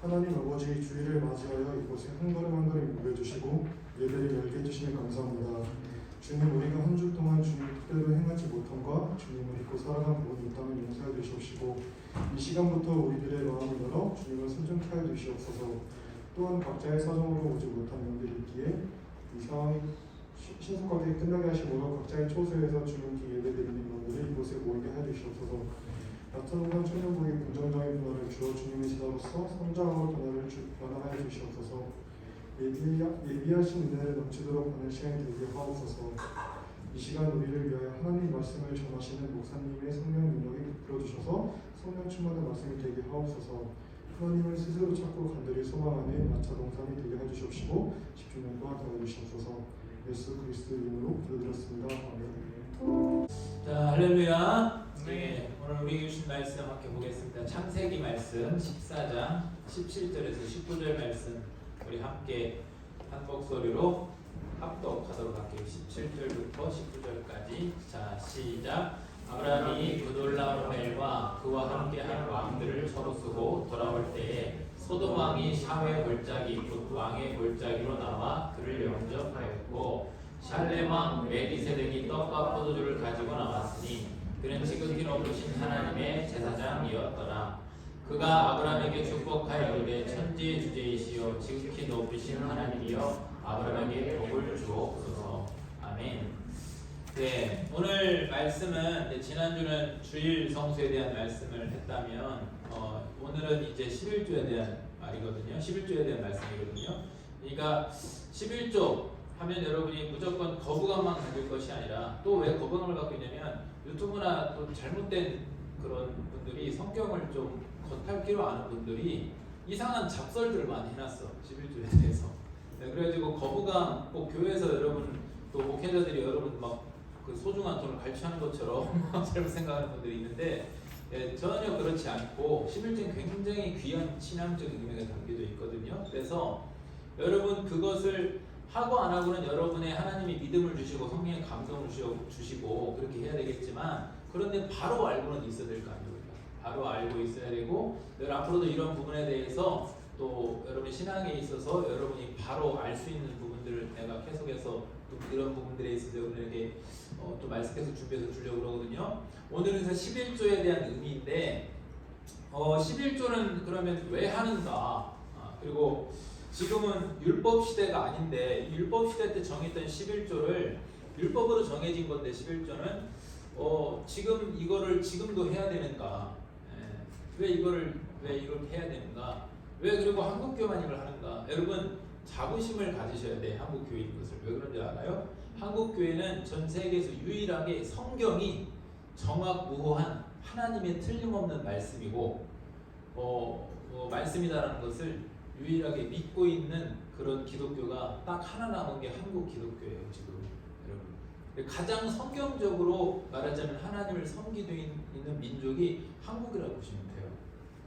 하나님 아버지 주일을 맞이하여 이곳에 한 걸음 한 걸음 인도해주시고 예배를 열게 해주시니 감사합니다. 주님, 우리가 한 주 동안 주님 뜻대로 행하지 못함과 주님을 잊고 살아간 부분이 있다면 용서해 주시옵시고 이 시간부터 우리들의 마음을 열어 주님을 순종케 하여 주시옵소서. 또한 각자의 사정으로 오지 못한 영들이 있기에 이 상황이 신속하게 끝나게 하시므로 각자의 초소에서 주님께 예배드리는 영들을 이곳에 모이게 하여 주시옵소서. 나트론과 청년부의 긍정적인 변화를 주어 주님의 제자로서 성장하고 변화하여 주시옵소서. 예비하신 은혜를 넘치도록 보낼 시간이 되게 하옵소서. 이 시간 우리를 위하여 하나님 말씀을 전하시는 목사님의 성령 능력이 베풀어 주셔서 성령 충만한 말씀이 되게 하옵소서. 하나님을 스스로 찾고 간절히 소망하는 마차 동산이 되게 해주시옵시고 집중력과 더해주시옵소서. 예수 그리스도 이름으로 기도드렸습니다. 아멘. 자, 할렐루야. 네, 오늘 우리 주신 말씀 함께 보겠습니다. 창세기 말씀 14장 17절에서 19절 말씀 우리 함께 한 목소리로 합독하도록 할게요. 17절부터 19절까지. 자, 시작. 아브라함이 그돌라오멜과 그와 함께한 왕들을 서로 쓰고 돌아올 때에 소돔 왕이 샤웨 골짜기 곧 왕의 골짜기로 나와 그를 영접하였고 샬렘 왕 멜기세덱이 떡과 포도주를 가지고 나왔으니 그는 지극히 높으신 하나님의 제사장이었더라. 그가 아브라함에게 축복하여 이르되 천지의 주제이시여 지극히 높으신 하나님이여 아브라함에게 복을 주옵소서. 아멘. 네, 오늘 말씀은 지난주는 주일 성수에 대한 말씀을 했다면 오늘은 이제 11조에 대한 말이거든요. 11조에 대한 말씀이거든요. 그러니까 11조 하면 여러분이 무조건 거부감만 가질 것이 아니라 또 왜 거부감을 갖고 있냐면 유튜브나 또 잘못된 그런 분들이 성경을 좀 겉핥기로 아는 분들이 이상한 잡설들을 많이 해놨어. 11조에 대해서. 네, 그래가지고 거부감, 꼭 교회에서 여러분 또 목회자들이 여러분 막 그 소중한 돈을 갈취하는 것처럼 잘못 생각하는 분들이 있는데 전혀 그렇지 않고 11조는 굉장히 귀한 신앙적인 의미가 담겨져 있거든요. 그래서 여러분 그것을 하고 안 하고는 여러분의 하나님이 믿음을 주시고 성령의 감동을 주시고 그렇게 해야 되겠지만 그런데 바로 알고는 있어야 될 거 아닙니까? 바로 알고 있어야 되고 앞으로도 이런 부분에 대해서 또 여러분의 신앙에 있어서 여러분이 바로 알 수 있는 부분들을 내가 계속해서 또 이런 부분들에 있어서 여러분에게 또 말씀해서 준비해서 주려고 그러거든요. 오늘은 11조에 대한 의미인데 11조는 그러면 왜 하는가? 그리고 지금은 율법 시대가 아닌데 율법 시대 때 정했던 11조를 율법으로 정해진 건데 11조는 지금 이거를 지금도 해야 되는가? 왜 이걸 해야 되는가? 왜 그리고 한국교만 이걸 하는가? 여러분 자부심을 가지셔야 돼. 한국교회인 것을. 왜 그런지 알아요? 한국교회는 전 세계에서 유일하게 성경이 정확무호한 하나님의 틀림없는 말씀이고 말씀이다라는 것을 유일하게 믿고 있는 그런 기독교가 딱 하나 남은 게 한국 기독교예요. 지금 여러분 가장 성경적으로 말하자면 하나님을 섬기고 있는 민족이 한국이라고 보시면 돼요.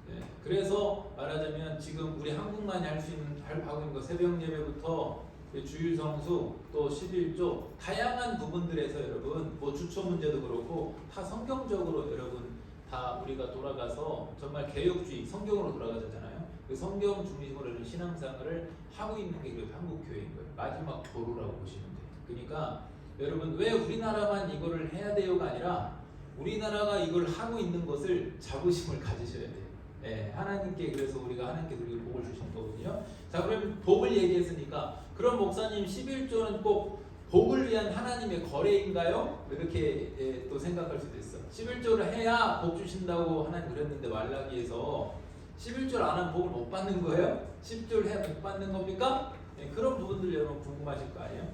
네. 그래서 말하자면 지금 우리 한국만이 하고 있는 거 새벽 예배부터 주일 성수 또 11조 다양한 부분들에서 여러분 뭐 주초 문제도 그렇고 다 성경적으로 여러분 다 우리가 돌아가서 정말 개혁주의 성경으로 돌아가잖아요. 그 성경 중심으로 신앙생활을 하고 있는 게 한국 교회인 거예요. 마지막 도로라고 보시면 돼요. 그러니까 여러분 왜 우리나라만 이거를 해야 돼요가 아니라 우리나라가 이걸 하고 있는 것을 자부심을 가지셔야 돼요. 네, 하나님께 그래서 우리가 하나님께 우리가 복을 주신 거거든요. 자, 그럼 복을 얘기했으니까 그럼 목사님 11조는 꼭 복을 위한 하나님의 거래인가요? 이렇게 또 생각할 수도 있어. 11조를 해야 복 주신다고 하나님 그랬는데 말라기에서 11조를 안 하면 복을 못 받는 거예요? 10조를 해야 못 받는 겁니까? 네, 그런 부분들 여러분 궁금하실 거 아니에요?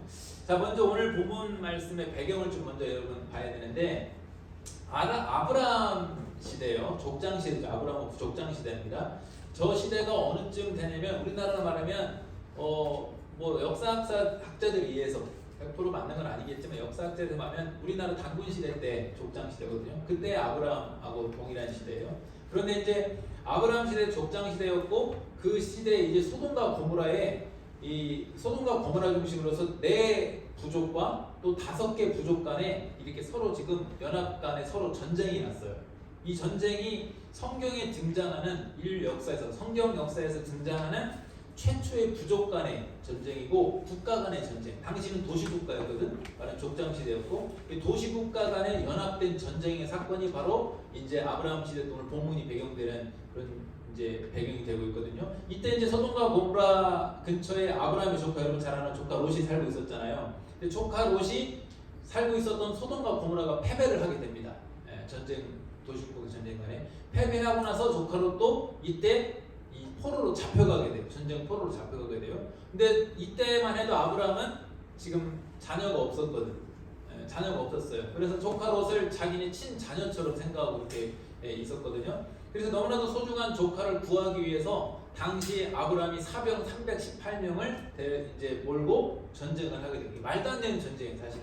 자, 먼저 오늘 본문 말씀의 배경을 좀 먼저 여러분 봐야 되는데 아브라함 시대요. 족장 시대죠. 아브라함 족장 시대입니다. 저 시대가 어느쯤 되냐면 우리나라로 말하면 뭐 역사학자들에 의해서 100% 맞는 건 아니겠지만 역사학자들 말하면 우리나라 단군 시대 때 족장 시대거든요. 그때 아브라함하고 동일한 시대예요. 그런데 이제 아브라함 시대 족장 시대였고 그 시대에 이제 소돔과 고모라에 이 소돔과 고모라 중심으로서 네 부족과 또 5개 부족 간에 이렇게 서로 지금 연합 간에 서로 전쟁이 났어요. 이 전쟁이 성경에 등장하는 인류 역사에서 성경 역사에서 등장하는 최초의 부족 간의 전쟁이고 국가 간의 전쟁. 당시는 도시국가였거든. 말하는 족장시대였고 도시국가 간의 연합된 전쟁의 사건이 바로 이제 아브라함 시대 오늘 본문이 배경되는 그런 이제 배경이 되고 있거든요. 이때 이제 소돔과 고모라 근처에 아브라함의 조카 여러분 잘 아는 조카 롯이 살고 있었잖아요. 근데 조카 롯이 살고 있었던 소돔과 고모라가 패배를 하게 됩니다. 전쟁 도시국가 전쟁 간에 패배하고 나서 조카 롯도 이때 이 포로로 잡혀가게 돼요. 전쟁 포로로 잡혀가게 돼요. 근데 이때만 해도 아브라함은 지금 자녀가 없었거든. 자녀가 없었어요. 그래서 조카 롯을 자기네 친자녀처럼 생각하고 이렇게 있었거든요. 그래서 너무나도 소중한 조카를 구하기 위해서 당시 아브라함이 사병 318명을 이제 몰고 전쟁을 하게 됩니다. 말도 안 되는 전쟁이에요, 사실.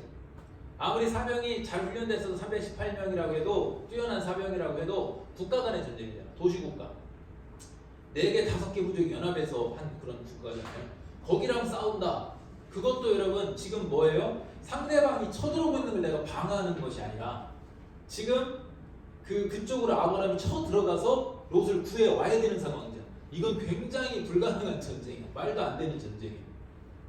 아무리 사병이 잘 훈련됐어도 318명이라고 해도 뛰어난 사병이라고 해도 국가 간의 전쟁이잖아. 도시국가. 4개, 5개 부족이 연합해서 한 그런 국가잖아요. 거기랑 싸운다. 그것도 여러분 지금 뭐예요? 상대방이 쳐들어오고 있는 걸 내가 방어하는 것이 아니라 지금 그쪽으로 아브라함이 쳐들어가서 롯을 구해 와야 되는 상황이잖아. 이건 굉장히 불가능한 전쟁이야. 말도 안 되는 전쟁이야.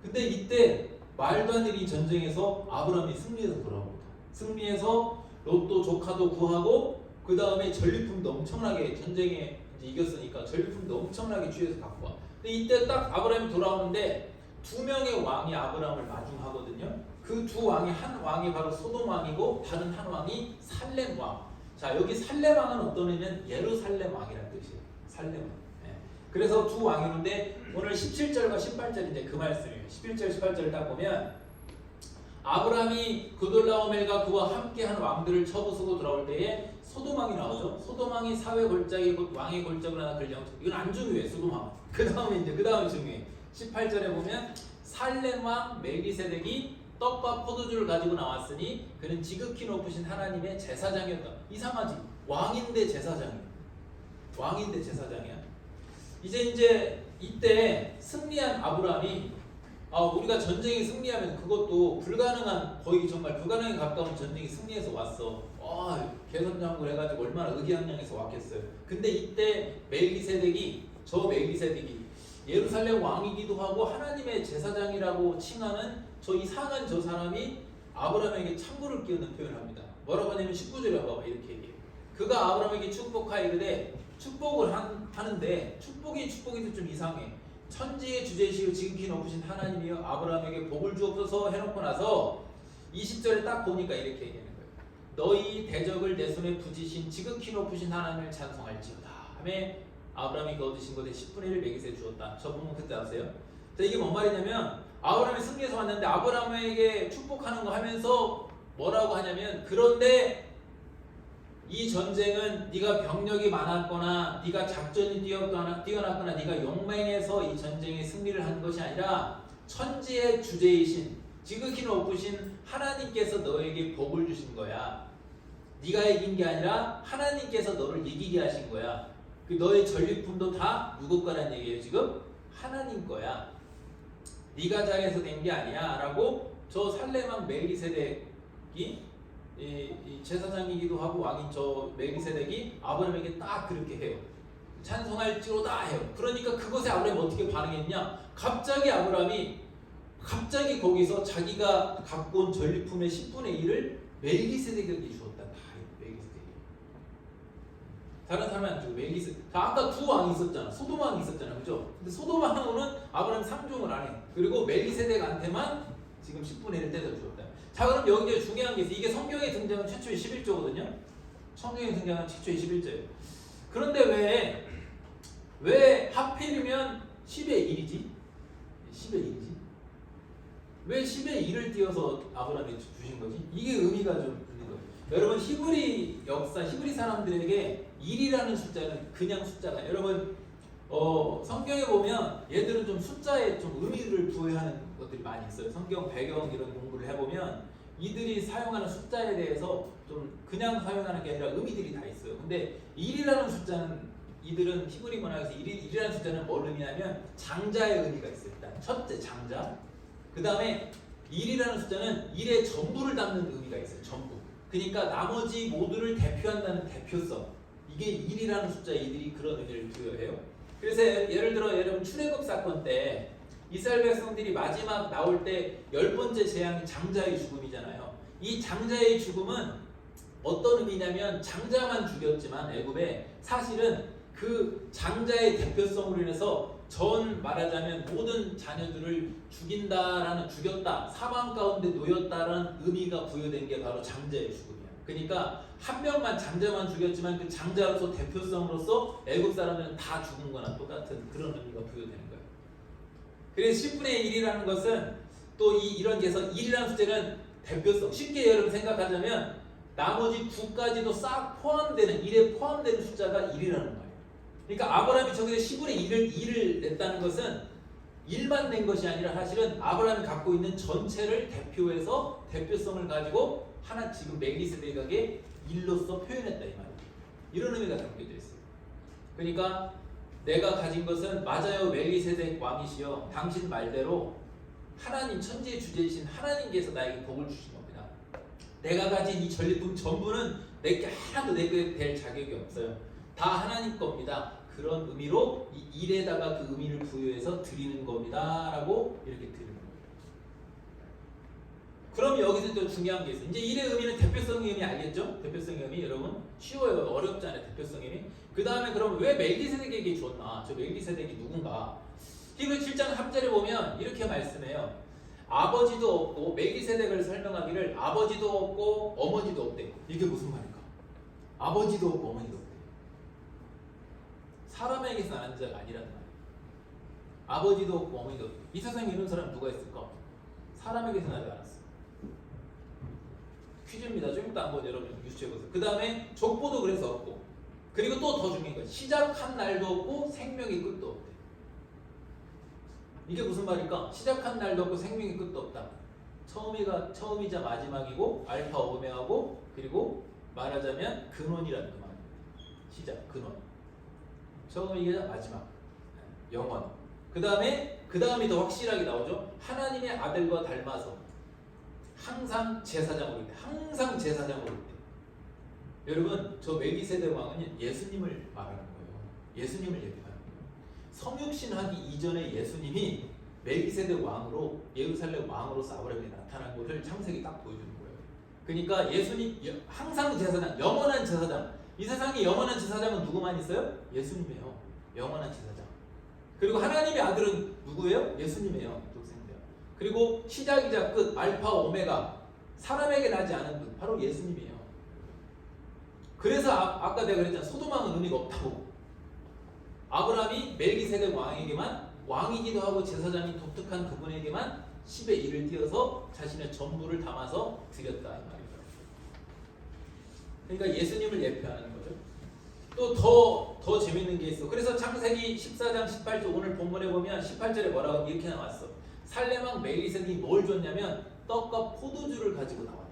근데 이때 말도 안 되는 이 전쟁에서 아브라함이 승리해서 돌아옵니다. 승리해서 롯도 조카도 구하고 그 다음에 전리품도 엄청나게 전쟁에 이제 이겼으니까 전리품도 엄청나게 취해서 갖고 와. 근데 이때 딱 아브라함이 돌아오는데 2명의 왕이 아브라함을 마중하거든요. 그 2왕이 한 왕이 바로 소돔 왕이고 다른 한 왕이 살렘 왕. 자 여기 살렘 왕은 어떤 의미는 예루살렘 왕이라는 뜻이에요. 살렘 왕. 그래서 2왕이 있는데 오늘 17절과 18절 이제 그 말씀이에요. 11절 18절을 딱 보면 아브라함이 그돌라오멜과 그와 함께한 왕들을 쳐부수고 돌아올 때에 소돔 왕이 나오죠. 소돔 왕이 사회 골짜기 곧 왕의 골짜기로 하나 걸려. 이건 안 중요해. 소돔 왕. 그 다음이 중요해. 18절에 보면 살렘 왕 멜기세덱이 떡과 포도주를 가지고 나왔으니 그는 지극히 높으신 하나님의 제사장이었다. 이상하지? 왕인데 제사장이야. 왕인데 제사장이야. 이제 이때 승리한 아브라함이 우리가 전쟁에 승리하면 그것도 불가능한 거의 정말 불가능에 가까운 전쟁이 승리해서 왔어. 개선장군 해가지고 얼마나 의기양양해서 왔겠어요. 근데 이때 멜기세덱이 예루살렘 왕이기도 하고 하나님의 제사장이라고 칭하는 저 이상한 저 사람이 아브라함에게 창고를 끼얹는 표현을 합니다. 뭐라고 하냐면 19절에 봐봐 이렇게 얘기해요. 그가 아브라함에게 축복하여 이르되 축복을 하는데 축복이도 좀 이상해. 천지의 주제시요 지극히 높으신 하나님이여 아브라함에게 복을 주옵소서 해놓고 나서 20절에 딱 보니까 이렇게 얘기하는 거예요. 너희 대적을 내 손에 부지신 지극히 높으신 하나님을 찬송할지어다 하매 아브라함이 그 얻으신 것의 10분의 1을 멜기세덱에 주었다. 저 부분 그때 아세요? 자, 이게 뭔 말이냐면 아브라함이 승리해서 왔는데 아브라함에게 축복하는 거 하면서 뭐라고 하냐면 그런데 이 전쟁은 네가 병력이 많았거나 네가 작전이 뛰어났거나 네가 용맹해서 이 전쟁에 승리를 한 것이 아니라 천지의 주제이신 지극히 높으신 하나님께서 너에게 복을 주신 거야. 네가 이긴 게 아니라 하나님께서 너를 이기게 하신 거야. 그 너의 전리품도 다 누구 거란 얘기예요 지금? 하나님 거야. 네가 잘해서 된 게 아니야 라고 저 살렘왕 멜기세덱이 이 제사장이기도 하고 왕인 저 멜기세덱이 아브라함에게 딱 그렇게 해요. 찬송할지로다 해요. 그러니까 그것에 아브라함이 어떻게 반응했냐? 갑자기 아브라함이 거기서 자기가 갖고 온 전리품의 10분의 1을 멜기세덱에게 주었다. 멜기세덱이. 다른 사람은 안 주고 멜기세덱. 아까 2왕이 있었잖아. 소돔 왕이 있었잖아. 그죠? 근데 소돔 왕은 아브라함 상종을 안 해. 그리고 멜기세덱한테만 지금 10분의 1을 떼서 주었다. 자 그럼 여기 이제 중요한 게 있어. 이게 성경에 등장한 최초의 11조거든요. 성경에 등장한 최초의 11조예요. 그런데 왜 하필이면 10의 1이지? 10의 1이지? 왜 10의 1을 띄어서 아브라함이 주신 거지? 이게 의미가 좀 있는 거예요. 여러분 히브리 역사, 히브리 사람들에게 1이라는 숫자는 그냥 숫자가 여러분 성경에 보면 얘들은 좀 숫자에 좀 의미를 부여하는 것들이 많이 있어요. 성경 배경 이런 공부를 해보면 이들이 사용하는 숫자에 대해서 좀 그냥 사용하는 게 아니라 의미들이 다 있어요. 근데 1이라는 숫자는 이들은 히브리 문화에서 1이라는 숫자는 뭘 의미하면 장자의 의미가 있어요. 일단 첫째 장자. 그 다음에 1이라는 숫자는 1의 전부를 담는 의미가 있어요. 전부. 그러니까 나머지 모두를 대표한다는 대표성. 이게 1이라는 숫자 이들이 그런 의미를 부여해요. 그래서 예를 들어 여러분 출애굽 사건 때 이스라엘 백성들이 마지막 나올 때 10번째 재앙이 장자의 죽음이잖아요. 이 장자의 죽음은 어떤 의미냐면 장자만 죽였지만 애굽에 사실은 그 장자의 대표성으로 인해서 전 말하자면 모든 자녀들을 죽였다, 사망 가운데 놓였다라는 의미가 부여된 게 바로 장자의 죽음이야. 그러니까 한 명만 장자만 죽였지만 그 장자로서 대표성으로서 애굽 사람들은 다 죽은 거나 똑같은 그런 의미가 부여되는 거예요. 그래서 10분의 1이라는 것은 또 이런 게서 1이라는 숫자는 대표성, 쉽게 여러분 생각하자면 나머지 9까지도 싹 포함되는 1에 포함되는 숫자가 1이라는 거예요. 그러니까 아브라함이 저기서 10분의 1을 냈다는 것은 1만 낸 것이 아니라 사실은 아브라함이 갖고 있는 전체를 대표해서 대표성을 가지고 하나 지금 멜기세덱에게 1로서 표현했다 이 말이에요. 이런 의미가 담겨져 있어요. 그러니까 내가 가진 것은 맞아요 멜기세덱 왕이시여 당신 말대로 하나님 천지의 주제이신 하나님께서 나에게 복을 주신 겁니다. 내가 가진 이 전리품 전부는 내게 하나도 내게 될 자격이 없어요. 다 하나님 겁니다. 그런 의미로 이 1에다가 그 의미를 부여해서 드리는 겁니다 라고 이렇게 드리는 거예요. 그럼 여기서 또 중요한 게 있어요. 이제 1의 의미는 대표성의 의미 알겠죠? 대표성의 의미 여러분 쉬워요. 어렵지 않아요. 대표성의 의미. 그 다음에 그럼 왜 멜기세덱에게 줬나? 저 멜기세덱이 누군가? 히브리 7장 3절에 보면 이렇게 말씀해요. 아버지도 없고 멜기세덱을 설명하기를 아버지도 없고 어머니도 없대. 이게 무슨 말일까? 아버지도 없고 어머니도 없대. 사람에게서 나는 자가 아니라는 말이에요. 아버지도 없고 어머니도 없대. 이 세상에 이런 사람 누가 있을까? 사람에게서 나지 않았어. 퀴즈입니다. 좀 이따 한번 여러분 유추해보세요. 그 다음에 족보도 그래서 없고 그리고 또 더 중요한 건 시작한 날도 없고 생명의 끝도 없대. 이게 무슨 말일까? 시작한 날도 없고 생명의 끝도 없다. 처음이자 마지막이고 알파 오메가고 그리고 말하자면 근원이라는 그 말입니다. 시작, 근원. 처음이자 마지막, 영원. 그 다음이 더 확실하게 나오죠. 하나님의 아들과 닮아서 항상 제사장으로 있대. 항상 제사장으로 있대. 여러분 저 멜기세덱 왕은 예수님을 말하는 거예요. 예수님을 얘기하는 거예요. 성육신하기 이전에 예수님이 멜기세덱 왕으로 예루살렘 왕으로서 아브라함에게 나타난 것을 창세기 딱 보여주는 거예요. 그러니까 예수님 항상 제사장, 영원한 제사장. 이 세상에 영원한 제사장은 누구만 있어요? 예수님이에요. 영원한 제사장. 그리고 하나님의 아들은 누구예요? 예수님이에요. 독생자. 그리고 시작이자 끝, 알파 오메가. 사람에게 나지 않은 분, 바로 예수님이에요. 그래서 아까 내가 그랬잖아. 소돔왕은 의미가 없다고. 아브라함이 멜기세덱 왕에게만 왕이기도 하고 제사장이 독특한 그분에게만 10의 1을 띄어서 자신의 전부를 담아서 드렸다 이 말이에요. 그러니까 예수님을 예표하는 거죠. 또 더 재밌는 게 있어. 그래서 창세기 14장 18절 오늘 본문에 보면 18절에 뭐라고 이렇게 나왔어. 살레망 멜기세덱이 뭘 줬냐면 떡과 포도주를 가지고 나왔대.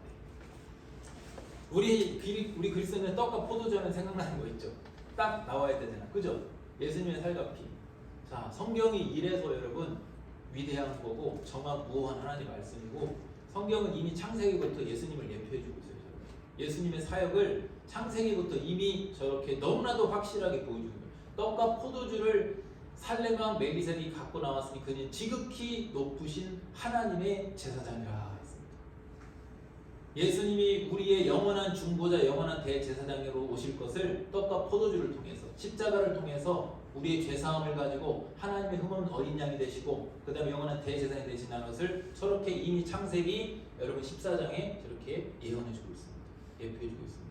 우리 그리스도인은 떡과 포도주 하면 생각나는 거 있죠. 딱 나와야 되잖아. 그죠? 예수님의 살과 피. 자, 성경이 이래서 여러분 위대한 거고 정확무오한 하나님 말씀이고 성경은 이미 창세기부터 예수님을 예표해주고 있어요. 예수님의 사역을 창세기부터 이미 저렇게 너무나도 확실하게 보여주는 거예요. 떡과 포도주를 살레망 멜기세덱이 갖고 나왔으니 그는 지극히 높으신 하나님의 제사장이라 했습니다. 예수님이 우리의 영원한 중보자, 영원한 대제사장으로 오실 것을 떡과 포도주를 통해서 십자가를 통해서 우리의 죄사함을 가지고 하나님의 흠없는 어린 양이 되시고 그 다음에 영원한 대제사장이 되신다는 것을 저렇게 이미 창세기 여러분 14장에 저렇게 예언해주고 있습니다. 예표해주고 있습니다.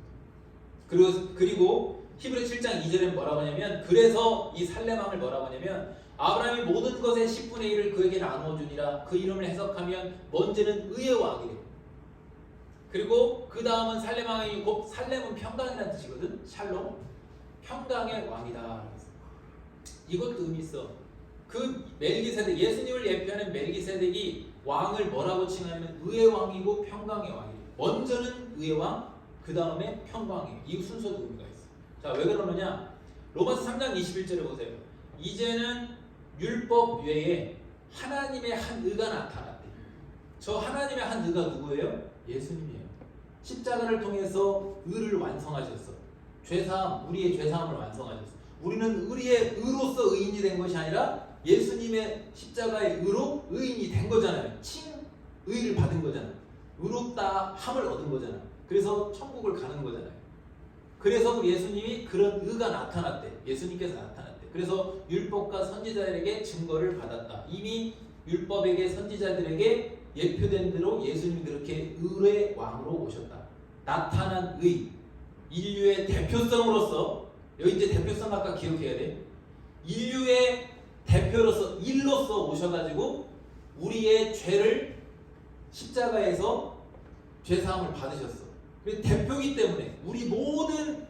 그리고 히브리 7장 2절에 뭐라고 하냐면 그래서 이 살레망을 뭐라고 하냐면 아브라함이 모든 것의 10분의 1을 그에게 나누어 주니라. 그 이름을 해석하면 먼저는 의의 왕이래요. 그리고 그 다음은 살레망이 곧 살렘은 평강이라는 뜻이거든. 샬롬 평강의 왕이다. 이것도 의미 있어. 그 멜기세덱 예수님을 예표하는 멜기세덱이 왕을 뭐라고 칭하냐면 의의 왕이고 평강의 왕이에요. 먼저는 의의 왕, 그 다음에 평강이에요. 이 순서도 의미가 있어. 자, 왜 그러느냐? 로마서 3장 21절에 보세요. 이제는 율법 외에 하나님의 한 의가 나타났대. 저 하나님의 한 의가 누구예요? 예수님이에요. 십자가를 통해서 의를 완성하셨어. 죄사함, 우리의 죄사함을 완성하셨어요. 우리는 의로서 의인이 된 것이 아니라 예수님의 십자가의 의로 의인이 된 거잖아요. 칭의를 받은 거잖아요. 의롭다 함을 얻은 거잖아요. 그래서 천국을 가는 거잖아요. 그래서 예수님이 그런 의가 나타났대. 예수님께서 나타났대. 그래서 율법과 선지자들에게 증거를 받았다. 이미 율법에게 선지자들에게 예표된 대로 예수님이 그렇게 의의 왕으로 오셨다. 나타난 의, 인류의 대표성으로서, 여기 이제 대표성 아까 기억해야 돼. 인류의 대표로서 일로서 오셔가지고 우리의 죄를 십자가에서 죄사함을 받으셨어. 그리고 대표이기 때문에 우리 모든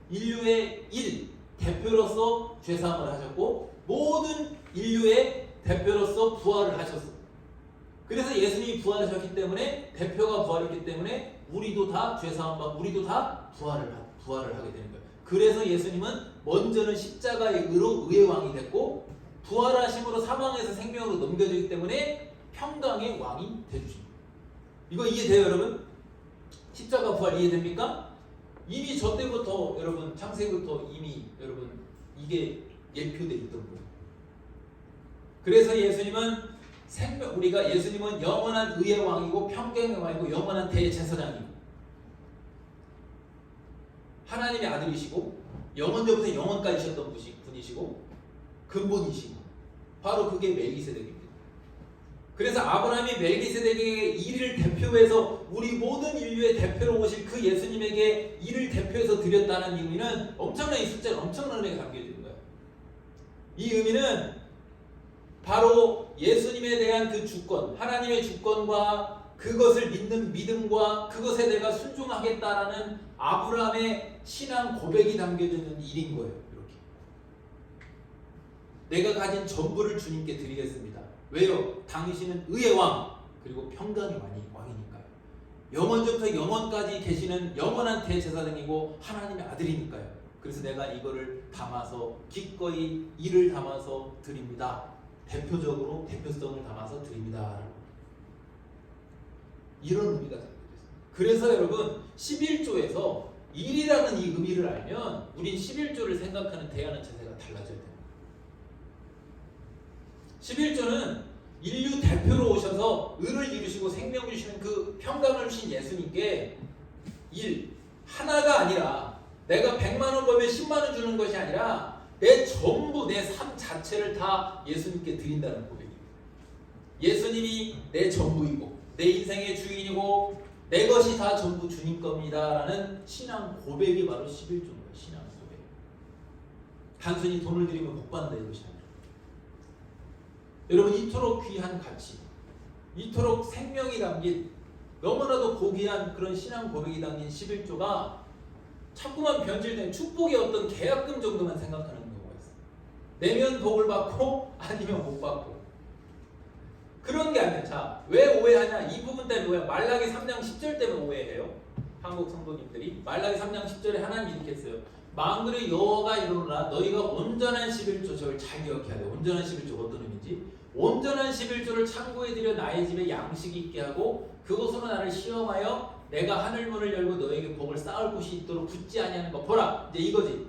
인류의 대표로서 죄사함을 하셨고 모든 인류의 대표로서 부활을 하셨어. 그래서 예수님이 부활하셨기 때문에 대표가 부활했기 때문에 우리도 다 죄사함 받고 우리도 다 부활을 하게 되는 거예요. 그래서 예수님은 먼저는 십자가의 의로 의의 왕이 됐고 부활하심으로 사망에서 생명으로 넘겨지기 때문에 평강의 왕이 되주십니다. 이거 이해돼요, 여러분? 십자가 부활 이해됩니까? 이미 저 때부터 여러분 창세기부터 이미 여러분 이게 예표돼 있던 거예요. 그래서 예수님은 예수님은 영원한 의의 왕이고 평강의 왕이고 영원한 대제사장이고 하나님의 아들이시고 영원전부터 영원까지셨던 분이시고 근본이시고 바로 그게 멜기세덱입니다. 그래서 아브라함이 멜기세덱에게 이를 대표해서 우리 모든 인류의 대표로 오실 그 예수님에게 이를 대표해서 드렸다는 의미는 엄청난 이 숫자는 엄청난 의미가 담겨져 있는 거예요. 이 의미는 바로 예수님에 대한 그 주권, 하나님의 주권과 그것을 믿는 믿음과 그것에 내가 순종하겠다라는 아브라함의 신앙 고백이 담겨져 있는 일인 거예요. 이렇게 내가 가진 전부를 주님께 드리겠습니다. 왜요? 당신은 의의 왕 그리고 평강의 왕이니까요. 영원부터 영원까지 계시는 영원한 대제사장이고 하나님의 아들이니까요. 그래서 내가 이거를 담아서 기꺼이 이를 담아서 드립니다. 대표적으로 대표성을 담아서 드립니다. 이런 의미가 담겨져 있습니다. 그래서 여러분 11조에서 일이라는 이 의미를 알면 우린 11조를 생각하는 대하는 자세가 달라져야 돼요. 11조는 인류 대표로 오셔서 의를 이루시고 생명을 주시는 그 평강을 주신 예수님께 하나가 아니라 내가 100만 원 벌면 10만 원 주는 것이 아니라 내 전부 내 삶 자체를 다 예수님께 드린다는 고백입니다. 예수님이 내 전부이고 내 인생의 주인이고 내 것이 다 전부 주님 겁니다 라는 신앙 고백이 바로 11조입니다. 신앙 고백. 단순히 돈을 드리면 복 받는다 이것이 아니라 여러분 이토록 귀한 가치, 이토록 생명이 담긴 너무나도 고귀한 그런 신앙 고백이 담긴 11조가 자꾸만 변질된 축복의 어떤 계약금 정도만 생각하는 경우가 있어요. 내면 복을 받고 아니면 못 받고 그런 게 아니에요. 자, 왜 오해하냐? 이 부분 때문에 오해. 말라기 3장 10절 때문에 오해해요. 한국 성도님들이 말라기 3장 10절에 하나님이 이렇게 했어요. 만군의 여호와가 이르노라 너희가 온전한 11조 저를 잘 기억해야 돼요. 온전한 11조 어떤 의미인지. 온전한 11조를 창고에 들여 나의 집에 양식이 있게 하고 그곳으로 나를 시험하여 내가 하늘문을 열고 너에게 복을 쌓을 곳이 있도록 붙지 아니하는 거 보라. 이제 이거지.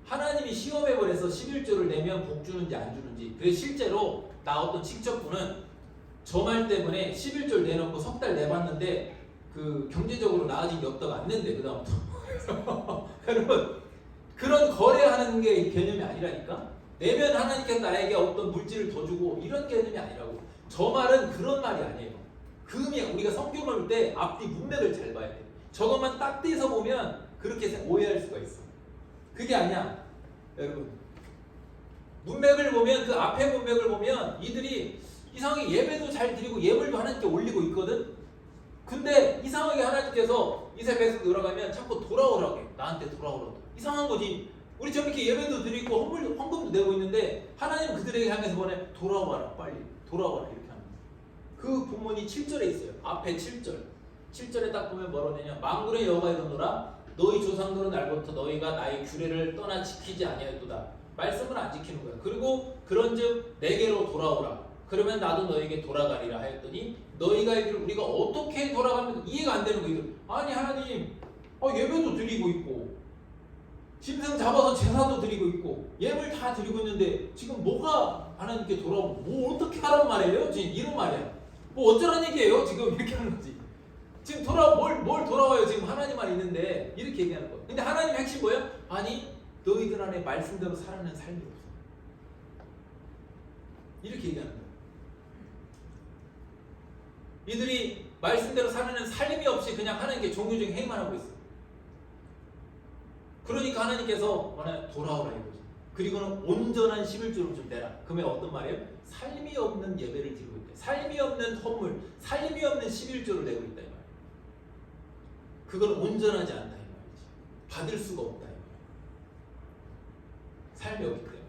하나님이 시험해 버려서 11조를 내면 복 주는지 안 주는지. 그래서 실제로 나 어떤 직접분은 저 말 때문에 11조를 내놓고 석 달 내봤는데 그 경제적으로 나아진 게 없다가 안 낸대. 그다음부터 여러분 그런 거래하는 게 개념이 아니라니까. 내면 하나님께서 나에게 어떤 물질을 더 주고 이런 개념이 아니라고. 저 말은 그런 말이 아니에요. 그 의미 우리가 성경을 볼 때 앞뒤 문맥을 잘 봐야 돼. 저것만 딱 떼서 보면 그렇게 오해할 수가 있어. 그게 아니야. 여러분 문맥을 보면 그 앞에 문맥을 보면 이들이 이상하게 예배도 잘 드리고 예물도 하나님께 올리고 있거든. 근데 이상하게 하나님께서 이세 배속 들어가면 자꾸 돌아오라고 해. 나한테 돌아오라고. 이상한 거지. 우리 저렇게 예배도 드리고 헌금도 내고 있는데 하나님 그들에게 향해서 보내 돌아와라 빨리 돌아와라 이렇게 합니다. 그 본문이 7절에 있어요. 앞에 7절. 7절에 딱 보면 뭐라고 되냐. 만군의 여호와가 이르노라 너희 조상들은 날부터 너희가 나의 규례를 떠나 지키지 아니하였도다. 말씀을 안 지키는 거야. 그리고 그런즉 내게로 돌아오라. 그러면 나도 너에게 돌아가리라 하였더니 너희가 이들 우리가 어떻게 돌아가면 이해가 안 되는 거예요. 아니 하나님 예배도 드리고 있고 짐승 잡아서 제사도 드리고 있고 예물 다 드리고 있는데 지금 뭐가 하나님께 돌아오고 뭐 어떻게 하란 말이에요? 지금 이런 말이야. 뭐 어쩌란 얘기예요? 지금 이렇게 하는 거지. 지금 뭘 돌아와요? 지금 하나님만 있는데 이렇게 얘기하는 거예요. 근데 하나님의 핵심 뭐예요? 아니 너희들 안에 말씀대로 살아내는 삶이 없어. 이렇게 얘기하는 거예요. 이들이 말씀대로 살아내는 삶이 없이 그냥 하나님께 종교적인 행위만 하고 있어요. 그러니까 하나님께서 돌아오라 이거지. 그리고는 온전한 11조를 좀 내라. 그러면 어떤 말이에요? 삶이 없는 예배를 드리고 있다. 삶이 없는 헌물, 삶이 없는 11조를 내고 있다 이 말이에요. 그건 온전하지 않다 이 말이지. 받을 수가 없다 이 말이에요. 삶이 없기 때문에.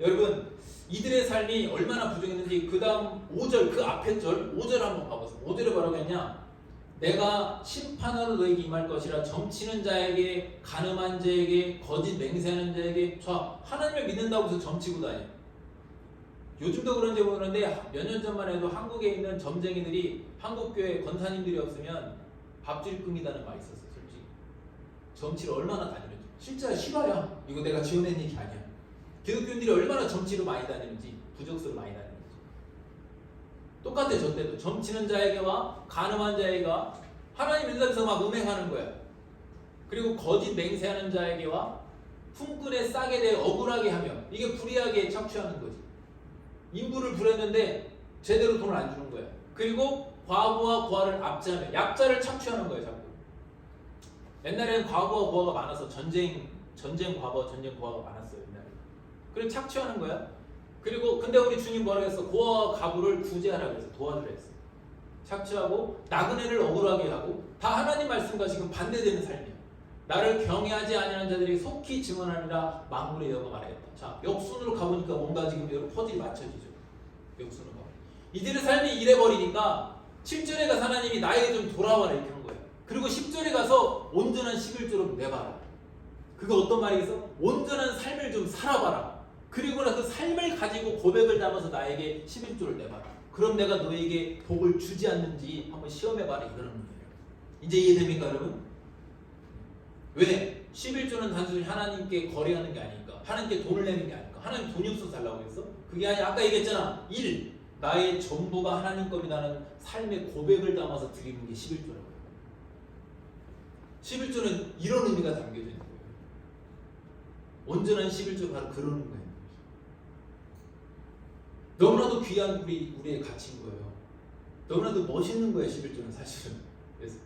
여러분 이들의 삶이 얼마나 부정했는지 그 다음 5절 그 앞에 절 5절 한번 봐보세요. 5절에 뭐라고 했냐? 내가 심판하러 너에게 임할 것이라 점치는 자에게 간음한 자에게 거짓 맹세하는 자에게 자 하나님을 믿는다고 해서 점치고 다녀. 요즘도 그런지 모르는데 몇 년 전만 해도 한국에 있는 점쟁이들이 한국교회 권사님들이 없으면 밥줄 끊기다는 말이 있었어요. 솔직히 점치를 얼마나 다니는지 진짜 실화야. 이거 내가 지어낸 얘기 아니야. 기독교인들이 얼마나 점치로 많이 다니는지 부적수로 많이 다니는지 똑같아. 저 때도 점치는 자에게와 간음한 자에게가 하나님 인사에서 막 음행하는 거야. 그리고 거짓 맹세하는 자에게와 품꾼의 싹에 대해 억울하게 하며 이게 불의하게 착취하는 거지. 인부를 부렸는데 제대로 돈을 안 주는 거야. 그리고 과부와 고아를 압제하며 약자를 착취하는 거야 자꾸. 옛날에는 과부와 고아가 많아서 전쟁 과부와 전쟁 고아가 많았어요 옛날에. 그래서 착취하는 거야. 그리고 근데 우리 주님 뭐라고 했어? 고아와 가부를 구제하라고 했어. 도와주라 했어. 착취하고 나그네를 억울하게 하고 다 하나님 말씀과 지금 반대되는 삶이야. 나를 경외하지 아니하는 자들이 속히 증언하리라 만물의 여호와가 말하였다. 자 역순으로 가보니까 뭔가 지금 여러분 퍼즐이 맞춰지죠. 역순으로 가. 이들의 삶이 이래버리니까 7절에 가서 하나님이 나에게 좀 돌아와라 이렇게 한 거예요. 그리고 10절에 가서 온전한 11조로 내봐라. 그거 어떤 말이겠어? 온전한 삶을 좀 살아봐라. 그리고 나서 그 삶을 가지고 고백을 담아서 나에게 11조를 내봐라. 그럼 내가 너에게 복을 주지 않는지 한번 시험해봐라 이거는 거예요. 이제 이해됩니까 여러분? 왜? 11조는 단순히 하나님께 거래하는 게 아니니까 하나님께 돈을 내는 게 아니니까 하나님 돈이 없어서 달라고 했어? 그게 아니라 아까 얘기했잖아. 1. 나의 전부가 하나님 겁이라는 삶의 고백을 담아서 드리는 게 11조라고. 11조는 이런 의미가 담겨져 있는 거예요. 온전한 11조 바로 그런 거예요. 너무나도 귀한 우리의 가치인 거예요. 너무나도 멋있는 거예요. 11조는 사실은. 그래서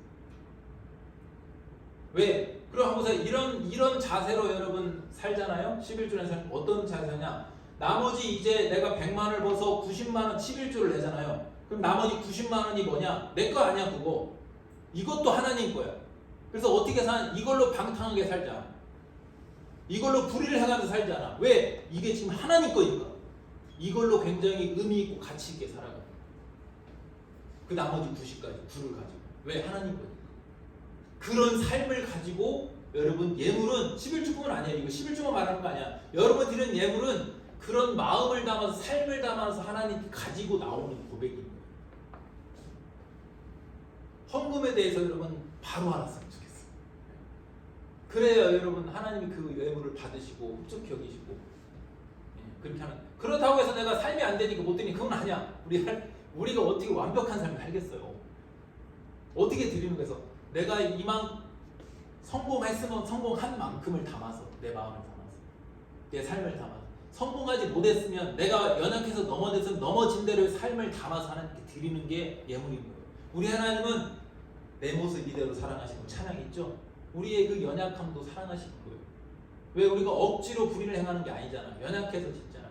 왜? 그리고 한번 보세요. 이런 자세로 여러분 살잖아요. 11조라는 삶 어떤 자세냐? 나머지 이제 내가 100만 원을 벌어서 90만 원 11조를 내잖아요. 그럼 나머지 90만 원이 뭐냐? 내 거 아니야 그거. 이것도 하나님 거야. 그래서 어떻게 이걸로 방탕하게 살자. 이걸로 불의를 행하면서 살지 않아. 왜? 이게 지금 하나님 거니까. 이걸로 굉장히 의미 있고 가치 있게 살아가. 그 나머지 90까지 불을 가지고. 왜? 하나님 거니까. 그런 삶을 가지고 여러분 예물은 11조뿐만 아니야. 이거 11조만 말하는 거 아니야. 여러분 드리는 예물은 그런 마음을 담아서 삶을 담아서 하나님께 가지고 나오는 고백인 거예요. 헌금에 대해서 여러분 바로 알았으면 좋겠어요. 그래야 여러분 하나님이 그 예물을 받으시고 흡족히 여기시고 그렇게 하는. 그렇다고 해서 내가 삶이 안 되니까 못 드니 그건 아니야. 우리가 어떻게 완벽한 삶을 살겠어요. 어떻게 드리는 거에서 내가 이만 성공했으면 성공한 만큼을 담아서 내 마음을 담아서 내 삶을 담아서 성공하지 못했으면 내가 연약해서 넘어졌으면 넘어진 대로의 삶을 담아서 하나님께 드리는 게 예물인 거예요. 우리 하나님은 내 모습 이대로 사랑하시고 찬양이 있죠. 우리의 그 연약함도 사랑하시는 거예요. 왜? 우리가 억지로 불의를 행하는 게 아니잖아. 연약해서 짓잖아.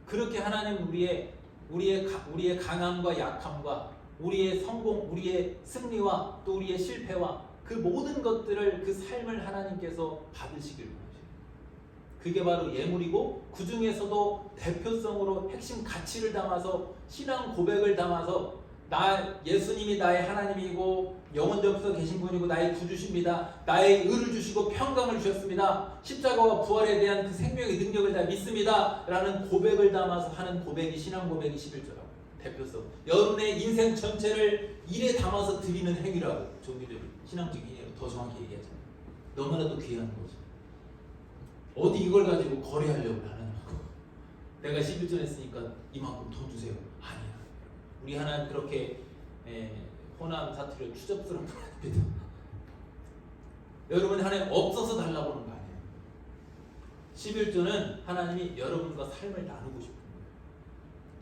그렇게 하나님은 우리의 강함과 약함과 우리의 성공, 우리의 승리와 또 우리의 실패와 그 모든 것들을 그 삶을 하나님께서 받으시길 원하셔요. 그게 바로 예물이고 그 중에서도 대표성으로 핵심 가치를 담아서 신앙 고백을 담아서 예수님이 나의 하나님이고 영원전부터 계신 분이고 나의 구주십니다. 나의 의를 주시고 평강을 주셨습니다. 십자가와 부활에 대한 그 생명의 능력을 다 믿습니다. 라는 고백을 담아서 하는 고백이 신앙 고백이 11조라고. 대표성. 여러분의 인생 전체를 일에 담아서 드리는 행위라고 종교적인 신앙적인 행위라고 더 정확히 얘기하잖아요. 너무나도 귀한 거죠. 어디 이걸 가지고 거래하려고 하느냐고. 내가 11조 냈으니까 이만큼 돈 주세요. 아니야. 우리 하나님 그렇게 호남 사투리로 추접스러운 분 아닙니다. 여러분 하나님 없어서 달라고 하는 거 아니에요. 11조는 하나님이 여러분과 삶을 나누고 싶은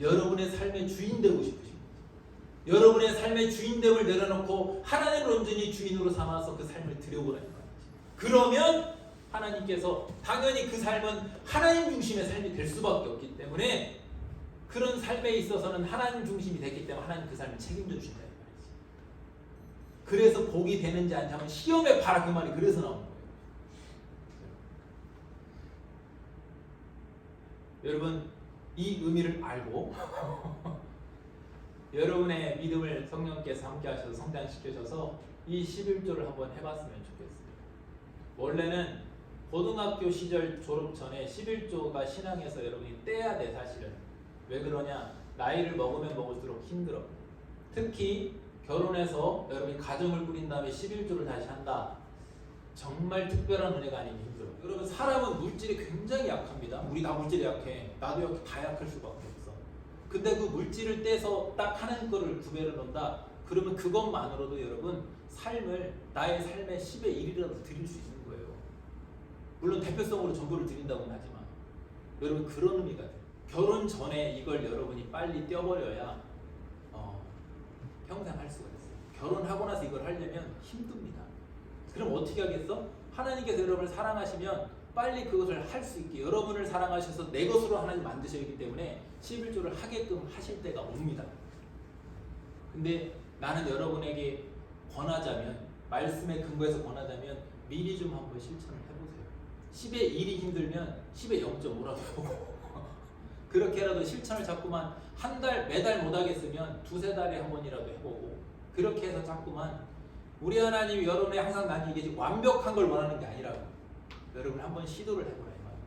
거예요. 여러분의 삶의 주인 되고 싶으신 거예요. 여러분의 삶의 주인됨을 내려놓고 하나님을 온전히 주인으로 삼아서 그 삶을 드려보라는 거예요. 그러면 하나님께서 당연히 그 삶은 하나님 중심의 삶이 될 수밖에 없기 때문에 그런 삶에 있어서는 하나님 중심이 됐기 때문에 하나님 그 삶을 책임져 주신다 이 말이지. 그래서 복이 되는지 아닌지 한번 시험해 봐라 그 말이 그래서 나오는 거예요. 여러분 이 의미를 알고 여러분의 믿음을 성령께서 함께 하셔서 성장시켜셔서 이 11조를 한번 해봤으면 좋겠습니다. 원래는 고등학교 시절 졸업 전에 11조가 신앙에서 여러분이 떼야 돼 사실은. 왜 그러냐? 나이를 먹으면 먹을수록 힘들어. 특히 결혼해서 여러분이 가정을 꾸린 다음에 11조를 다시 한다. 정말 특별한 은혜가 아니면 힘들어. 여러분 사람은 물질이 굉장히 약합니다. 우리 다 물질이 약해. 나도 약해. 다 약할 수밖에 없어. 근데 그 물질을 떼서 딱 하나님 거를 구별해 놓는다. 그러면 그것만으로도 여러분 삶을 나의 삶의 10의 1이라도 드릴 수 있는 거예요. 물론 대표성으로 전부를 드린다고는 하지만 여러분 그런 의미가 돼요. 결혼 전에 이걸 여러분이 빨리 떼어버려야 평생 할 수가 있어요. 결혼하고 나서 이걸 하려면 힘듭니다. 그럼 어떻게 하겠어? 하나님께서 여러분을 사랑하시면 빨리 그것을 할 수 있게 여러분을 사랑하셔서 내 것으로 하나님 만드셨기 때문에 11조를 하게끔 하실 때가 옵니다. 근데 나는 여러분에게 권하자면 말씀의 근거에서 권하자면 미리 좀 한번 실천을 해보세요. 10의 1이 힘들면 10의 0.5라도 해보고 그렇게라도 실천을 자꾸만 한 달 매달 못하겠으면 두세 달에 한 번이라도 해보고 그렇게 해서 자꾸만 우리 하나님이 여러분의 항상 나는 이게 완벽한 걸 원하는 게 아니라고 여러분 한번 시도를 해보라 이 말이에요.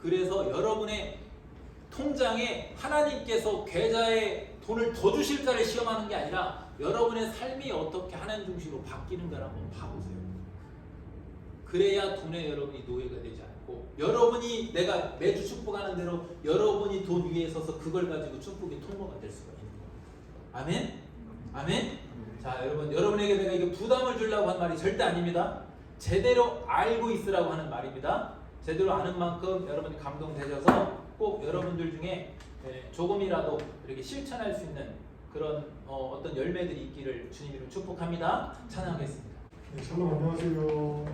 그래서 여러분의 통장에 하나님께서 계좌에 돈을 더 주실까를 시험하는 게 아니라 여러분의 삶이 어떻게 하나님 중심으로 바뀌는가를 한번 봐보세요. 그래야 돈에 여러분이 노예가 되지 않고 여러분이 내가 매주 축복하는 대로 여러분이 돈 위에 서서 그걸 가지고 축복의 통로가 될 수가 있는 거예요. 아멘? 아멘? 자 여러분 여러분에게 내가 이게 부담을 주려고 한 말이 절대 아닙니다. 제대로 알고 있으라고 하는 말입니다. 제대로 아는 만큼 여러분이 감동되셔서 꼭 여러분들 중에 조금이라도 이렇게 실천할 수 있는 그런 어떤 열매들이 있기를 주님 이름 축복합니다. 찬양하겠습니다. 네, 샬롬 안녕하세요.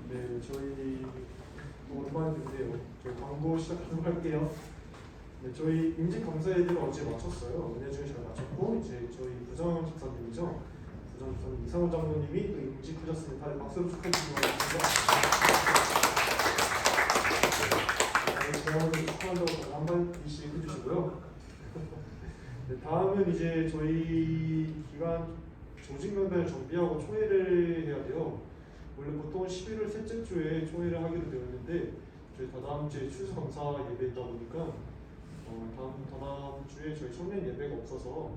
네, 저희 오랜만인데요. 저희 광고 시작하도록 할게요. 네, 저희 임직 감사 예배를 어제 마쳤어요. 은혜 중에 잘 마쳤고 이제 저희 부장 집사님이죠. 부장 집사님 이상원 장로님이 또 임직하셨습니다. 다들 박수로 축하해 주시기 바랍니다. 저희 축하한다고 한마디씩 해주시고요. 네, 다음은 이제 저희 기간 조직 명단을 정비하고 초회를 해야 돼요. 원래 보통 11월 셋째 주에 초회를 하기로 되었는데 저희 다다음 주에 추수감사 예배 있다 보니까 다다음 주에 저희 청년 예배가 없어서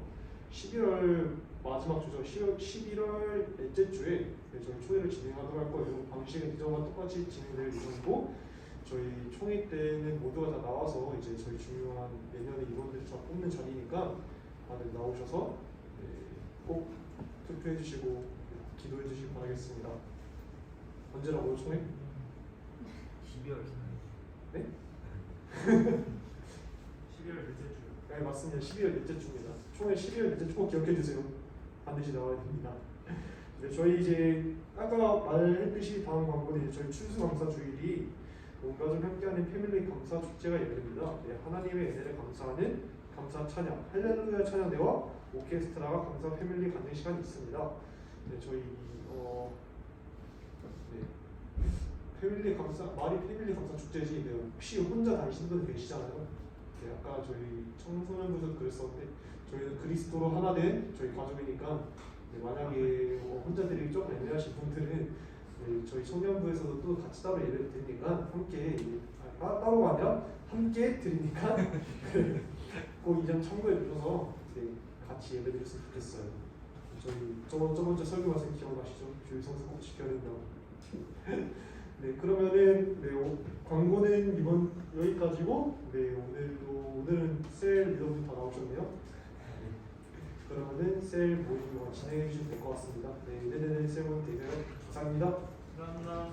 11월 마지막 주죠. 11월 넷째 주에 저희 초회를 진행하도록 할 거예요. 방식은 이전과 똑같이 진행될 예정이고 저희 총회 때는 모두가 다 나와서 이제 저희 중요한 내년에 임원들을 다 뽑는 자리니까 다들 나오셔서 꼭 투표해 주시고 기도해 주시기 바라겠습니다. 언제라고요 총회? 12월 4일. 네? 12월 넷째 주. 네 맞습니다. 12월 넷째 주입니다. 총회 12월 넷째 주 꼭 기억해 주세요. 반드시 나와야 됩니다. 네, 저희 이제 아까 말했듯이 다음 광고는 이제 저희 추수감사 주일이 온 가족 함께하는 패밀리 감사 축제가 예배됩니다. 네, 하나님의 은혜를 감사하는 감사 찬양, 할렐루야 찬양대와 오케스트라가 감사 패밀리 간증 시간이 있습니다. 네, 저희 패밀리 감사 말이 패밀리 감사 축제지. 네, 혹시 혼자 다니시는 분 계시잖아요. 네, 아까 저희 청소년부에서도 그랬었는데 저희는 그리스도로 하나 된 저희 가족이니까 네, 만약에 혼자 드리기 좀 애매하신 분들은 네, 저희 청년부에서도 또 같이 따로 예배를 드리니까 함께 따로가 아니라 함께 드리니까 꼭 이 점 참고해 주셔서 네, 같이 예배 드렸으면 좋겠어요. 저희 저번 주 설교 말씀 기억나시죠? 주일 성수 꼭 지켜야 된다고. 네, 그러면은 광고는 이번 여기까지고, 오늘은 셀 리더분이 다 나오셨네요. 네, 그러면은 셀 모임을 진행해 주시면 될 것 같습니다. 네, 이제는 셀 모임 되세요. 감사합니다. 감사합니다.